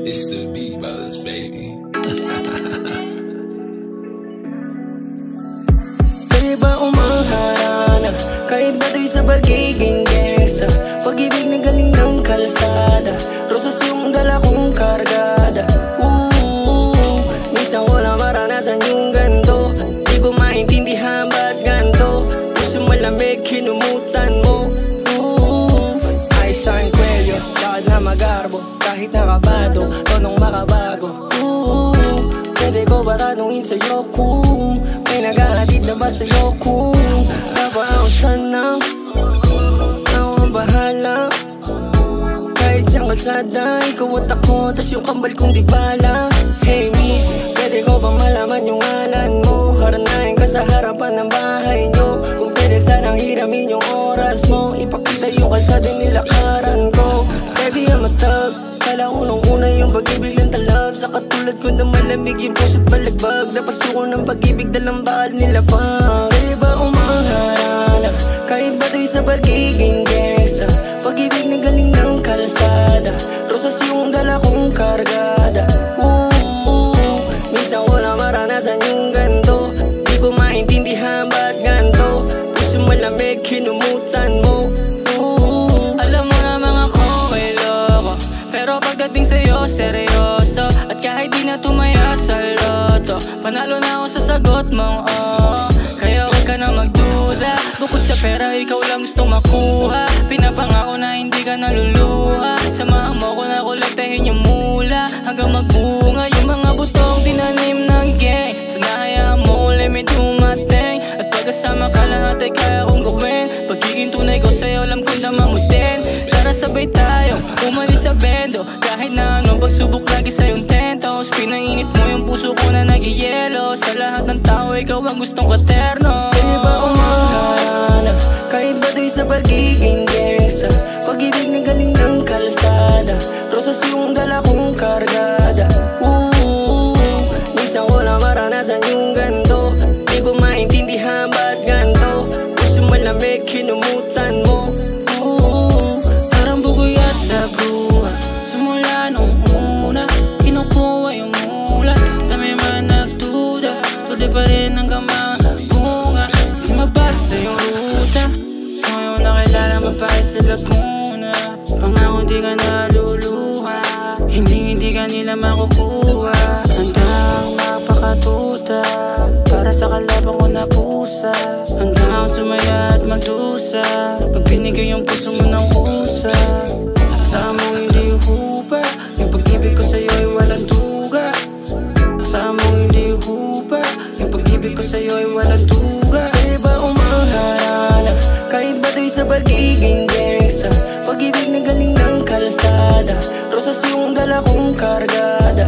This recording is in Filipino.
It's the Beat Brothers, baby. Kaya ba umaharana, kahit bato'y sa pagiging gangsta, pag-ibig na galing ng kalsada, rosas yung dala kong kargada. Minsan wala maranasan yung ganto, di ko maintindihan ba't ganto. Gusto malamig, kinumutan mo. Aysan kwelyo, lakad na magarbo, kahit nakabado, tonong makabago. Pwede ko ba tanungin sa'yo kung may naghahatid na ba sa'yo kung napaaw sana, ako ang bahala. Kahit siyang kalsada, ikaw at ako, tas yung kambal kong di bala. Hey miss, pwede ko ba malaman yung ngalan mo? Haranahin ka sa harapan ng bahay nyo. Kung pwede sanang hiramin yung oras mo, ipakita yung kalsada nilakaran ko. Baby, I'm a thug, kala ko nung una yung pag-ibig ng talab. Sa katulad ko na malamig yung puso't balagbag, napasuko ng pag-ibig dalang baal nila pa. Kaya ba umaharana, kahit bato'y sa pagiging gangsta, pag-ibig na galing ng kalsada, rosas yung dala kong kargada. Minsan wala maranasan yung ganto, di ko maintindihan ba't ganto. Gusto malamig, kinumutan mo. Alam mo namang ako ay loko, pero pagdating sa'yo seryoso. At kahit di na tumaya sa loto, panalo na ako sa sagot mong oo. Kaya huwag ka na magduda, bukod sa pera ikaw lang gustong makuha. Pinapangako na hindi ka naluluha, samahan mo ko na kolektahin yung mula hanggang magbunga yung mga butong tinanim ng gang. Sana hayaan mo limit dumating, at pagkasama ka lahat ay kaya kong gawin. Pagiging tunay ko sa'yo alam ko na mamutin. Tara sabay tayo umalis sa bendo, kahit na anong pagsubok lagi sa'yong tentos. Pinainit mo yung puso ko na nag-ielo, sa lahat ng tao ikaw ang gustong katerno. Kaya ba umaharana, kahit bato'y sa pagiging gangsta, pag-ibig na galing ng kalsada, rosas yung dala kong kargada. Minsan wala maranasan yung ganto, di ko maintindihan ba't ganto. Gusto malamig, kinumutan mo. Parang bugoy at tabuha, simula nung una, kinukuha yung mula. Dami man nagduda, tuloy pa rin hanggang mga bunga. Di mabasa yung ruta, so ngayon nakilala mapahay sa Laguna. Pangako di ka naluluha, hindi ka nila makukuha. Handang mapakatuta, para sa kalaban ko na pusa. Handang sumaya at magdusa, pag binigay yung puso mo ng kusa. Kasama mo hindi hupa, yung pag-ibig ko sa'yo ay walang tuga. Kasama mo hindi hupa, yung pag-ibig ko sa'yo ay walang tuga. Kaya ba umaharana, kahit bato'y sa pagiging gangsta, pag-ibig na galing ng kalsada, rosas yung dala kong kargada.